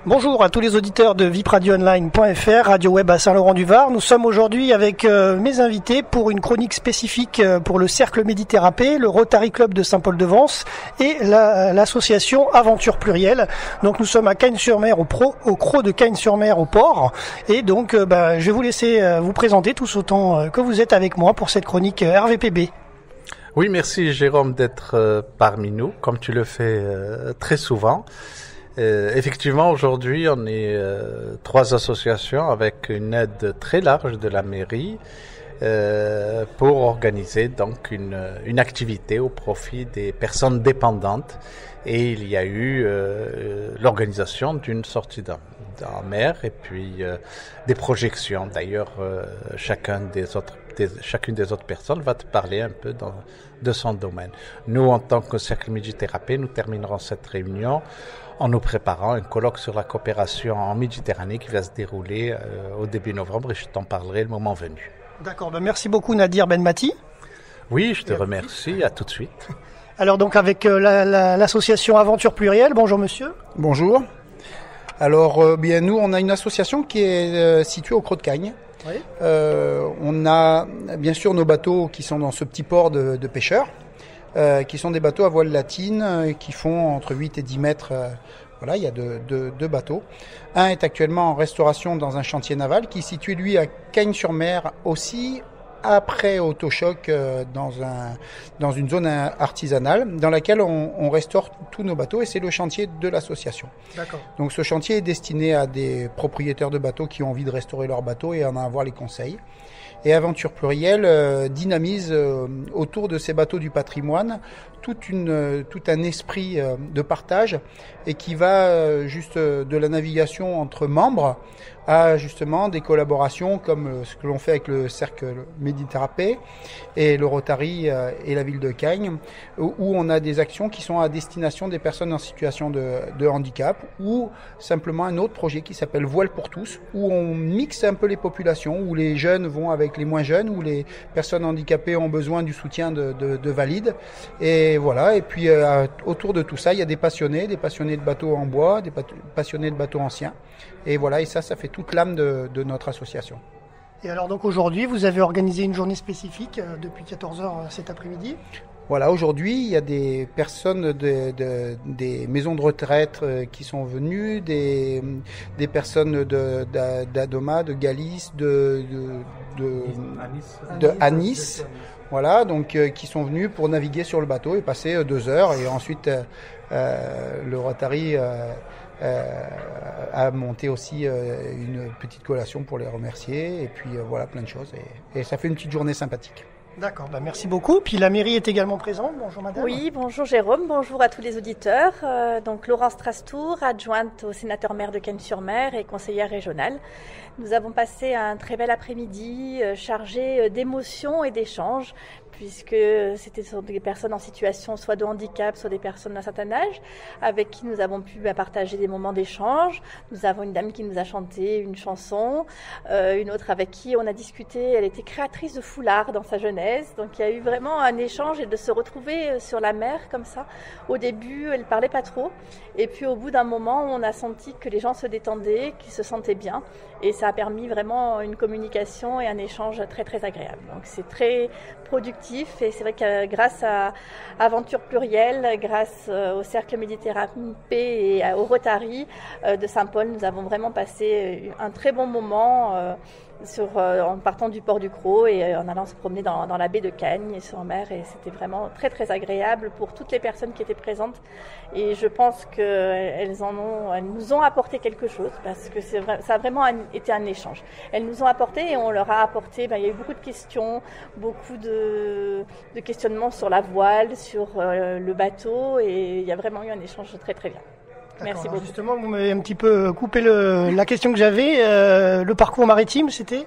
Bonjour à tous les auditeurs de vipradioonline.fr, radio web à Saint-Laurent-du-Var. Nous sommes aujourd'hui avec mes invités pour une chronique spécifique pour le Cercle Méditerranée, le Rotary Club de Saint-Paul-de-Vence et l'association Aventure Plurielle. Donc nous sommes à Cagnes-sur-Mer, au Crot de Cagnes-sur-Mer, au port. Et donc je vais vous laisser vous présenter tous autant que vous êtes avec moi pour cette chronique RVPB. Oui, merci Jérôme d'être parmi nous, comme tu le fais très souvent. Effectivement, aujourd'hui, on est 3 associations avec une aide très large de la mairie pour organiser donc une activité au profit des personnes dépendantes. Et il y a eu l'organisation d'une sortie en mer et puis des projections. D'ailleurs, chacune des autres personnes va te parler un peu de son domaine. Nous, en tant que Cercle Méditerranée, nous terminerons cette réunion en nous préparant un colloque sur la coopération en Méditerranée qui va se dérouler au début novembre et je t'en parlerai le moment venu. D'accord, merci beaucoup Nadir Benmati. Oui, je te remercie, à tout de suite. Alors donc avec l'association Aventure Plurielle, bonjour monsieur. Bonjour. Alors bien nous on a une association qui est située au Crot de Cagnes. Oui. On a bien sûr nos bateaux qui sont dans ce petit port de pêcheurs. Qui sont des bateaux à voile latine qui font entre 8 et 10 mètres. Voilà, il y a deux bateaux. Un est actuellement en restauration dans un chantier naval qui est situé lui à Cagnes-sur-Mer aussi, après Autochoc dans une zone artisanale dans laquelle on restaure tous nos bateaux et c'est le chantier de l'association. D'accord. Donc ce chantier est destiné à des propriétaires de bateaux qui ont envie de restaurer leurs bateaux et en avoir les conseils. Et Aventure Plurielle dynamise autour de ces bateaux du patrimoine tout un esprit de partage et qui va juste de la navigation entre membres à justement des collaborations comme ce que l'on fait avec le Cercle Méditerranée et le Rotary et la ville de Cagnes où on a des actions qui sont à destination des personnes en situation de handicap ou simplement un autre projet qui s'appelle Voile pour tous où on mixe un peu les populations, où les jeunes vont avec les moins jeunes, où les personnes handicapées ont besoin du soutien de valides et voilà. Et puis autour de tout ça, il y a des passionnés de bateaux en bois, des passionnés de bateaux anciens. Et voilà, et ça fait toute l'âme de notre association. Et alors donc aujourd'hui, vous avez organisé une journée spécifique depuis 14h cet après-midi. Voilà, aujourd'hui, il y a des personnes des maisons de retraite qui sont venues, des personnes d'Adoma, de Galice, de Anis. Voilà, donc qui sont venus pour naviguer sur le bateau et passer 2 heures. Et ensuite, le Rotary a monté aussi une petite collation pour les remercier. Et puis voilà, plein de choses. Et ça fait une petite journée sympathique. D'accord, merci beaucoup. Puis la mairie est également présente. Bonjour madame. Oui, bonjour Jérôme, bonjour à tous les auditeurs. Donc Laurence Trastour, adjointe au sénateur maire de Cagnes-sur-Mer et conseillère régionale. Nous avons passé un très bel après-midi chargé d'émotions et d'échanges puisque c'était des personnes en situation soit de handicap, soit des personnes d'un certain âge, avec qui nous avons pu partager des moments d'échange. Nous avons une dame qui nous a chanté une chanson, une autre avec qui on a discuté, elle était créatrice de foulards dans sa jeunesse, donc il y a eu vraiment un échange et de se retrouver sur la mer comme ça. Au début, elle parlait pas trop, et puis au bout d'un moment, on a senti que les gens se détendaient, qu'ils se sentaient bien, et ça a permis vraiment une communication et un échange très très agréable. Donc c'est très productif et c'est vrai que grâce à Aventure Plurielle, grâce au Cercle Méditerranée et au Rotary de Saint-Paul, nous avons vraiment passé un très bon moment en partant du port du Crot et en allant se promener dans la baie de Cagnes et sur mer, et c'était vraiment très très agréable pour toutes les personnes qui étaient présentes, et je pense qu'elles nous ont apporté quelque chose parce que ça a vraiment été un échange. Elles nous ont apporté et on leur a apporté, il y a eu beaucoup de questions, beaucoup de questionnements sur la voile, sur le bateau, et il y a vraiment eu un échange très très bien. Merci beaucoup. Justement, vous m'avez un petit peu coupé la question que j'avais. Le parcours maritime, c'était ?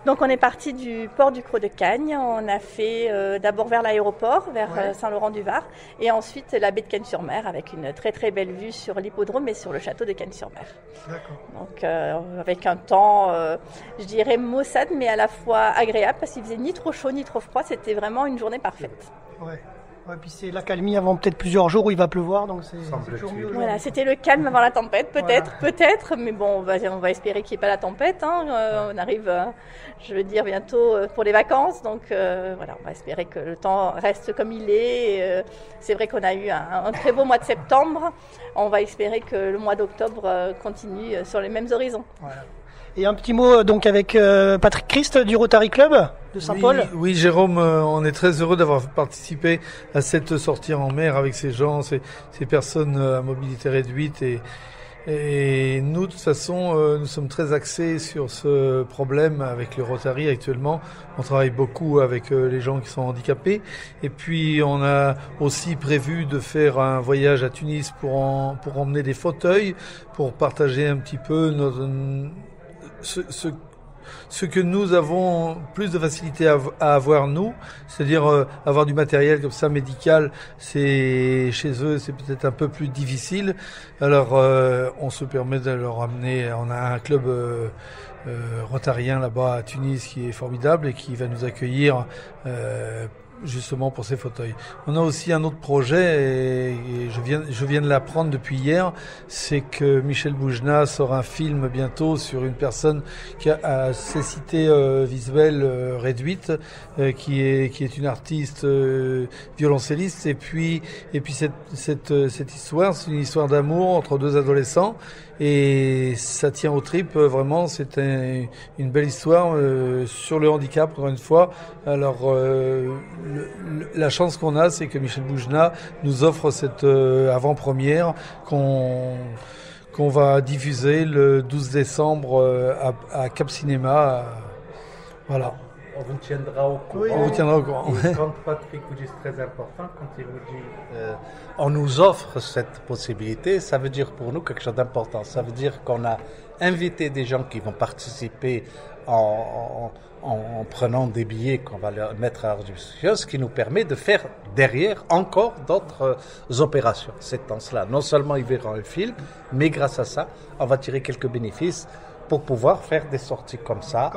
Donc on est parti du port du Crot de Cagnes, on a fait d'abord vers l'aéroport, vers Saint-Laurent-du-Var, et ensuite la baie de Cagnes-sur-Mer avec une très très belle vue sur l'hippodrome et sur le château de Cagnes-sur-Mer. D'accord. Donc avec un temps, je dirais maussade, mais à la fois agréable parce qu'il faisait ni trop chaud ni trop froid, c'était vraiment une journée parfaite. Ouais. Ouais, puis c'est l'accalmie avant peut-être plusieurs jours où il va pleuvoir, donc c'est toujours mieux. Voilà, c'était le calme avant la tempête, peut-être, mais bon, on va espérer qu'il n'y ait pas la tempête. On arrive, je veux dire, bientôt pour les vacances, donc voilà, on va espérer que le temps reste comme il est. C'est vrai qu'on a eu un très beau mois de septembre. On va espérer que le mois d'octobre continue sur les mêmes horizons. Voilà. Et un petit mot donc avec Patrick Christ du Rotary Club de Saint-Paul. Oui, Jérôme, on est très heureux d'avoir participé à cette sortie en mer avec ces gens, ces personnes à mobilité réduite. Et nous, de toute façon, nous sommes très axés sur ce problème avec le Rotary actuellement. On travaille beaucoup avec les gens qui sont handicapés. Et puis, on a aussi prévu de faire un voyage à Tunis pour emmener des fauteuils, pour partager un petit peu ce que nous avons plus de facilité à avoir nous, c'est-à-dire avoir du matériel comme ça médical, chez eux c'est peut-être un peu plus difficile. Alors on se permet de leur amener, on a un club rotarien là-bas à Tunis qui est formidable et qui va nous accueillir justement pour ces fauteuils. On a aussi un autre projet et je viens de l'apprendre depuis hier, c'est que Michel Boujna sort un film bientôt sur une personne qui a cécité visuelle réduite, qui est une artiste violoncelliste et puis cette histoire, c'est une histoire d'amour entre deux adolescents. Et ça tient aux tripes, vraiment, c'est une belle histoire sur le handicap, encore une fois. Alors, la chance qu'on a, c'est que Michel Boujna nous offre cette avant-première qu'on va diffuser le 12 décembre à Cap Cinéma. Voilà. On vous tiendra au courant. Oui, on vous tiendra au courant. Et quand Patrick vous dit c'est très important, quand il vous dit on nous offre cette possibilité, ça veut dire pour nous quelque chose d'important. Ça veut dire qu'on a invité des gens qui vont participer en prenant des billets qu'on va leur mettre à leur disposition, ce qui nous permet de faire derrière encore d'autres opérations. C'est en cela. Non seulement ils verront un film, mais grâce à ça, on va tirer quelques bénéfices pour pouvoir faire des sorties comme ça,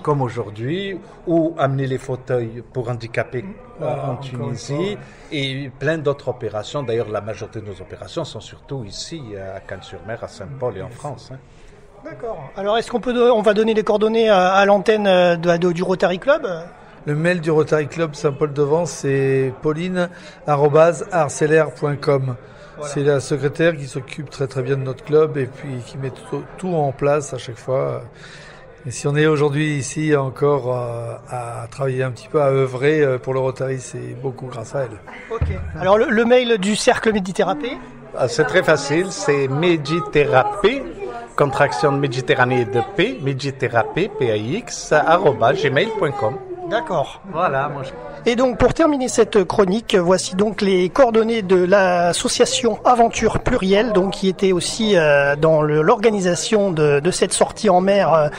comme aujourd'hui, ou amener les fauteuils pour handicapés en Tunisie, et plein d'autres opérations. D'ailleurs, la majorité de nos opérations sont surtout ici, à Cannes-sur-Mer, à Saint-Paul et en France. D'accord. Alors, est-ce on va donner les coordonnées à l'antenne du Rotary Club ? Le mail du Rotary Club Saint-Paul-de-Vence, c'est pauline@arceler.com. Voilà. C'est la secrétaire qui s'occupe très très bien de notre club et puis qui met tout en place à chaque fois. Et si on est aujourd'hui ici encore à travailler un petit peu, à œuvrer pour le Rotary, c'est beaucoup grâce à elle. Ok. Alors le mail du Cercle Méditerranée ? C'est très facile, c'est Méditerapie, contraction de Méditerranée de P, Méditerapie, PAX, @gmail.com. D'accord. Voilà. Et donc pour terminer cette chronique, voici donc les coordonnées de l'association Aventure Plurielle, donc qui était aussi dans l'organisation de cette sortie en mer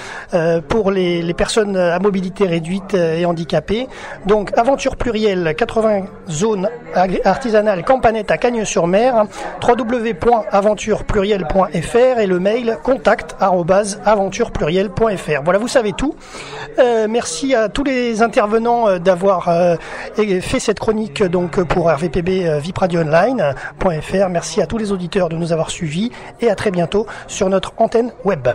pour les personnes à mobilité réduite et handicapées. Donc Aventure Plurielle, 80 zones artisanales Campanette à Cagnes-sur-Mer, www.aventureplurielle.fr et le mail contact@aventureplurielle.fr. Voilà, vous savez tout. Merci à tous les intervenants d'avoir fait cette chronique donc pour RVPB vipradioonline.fr. Merci à tous les auditeurs de nous avoir suivis et à très bientôt sur notre antenne web.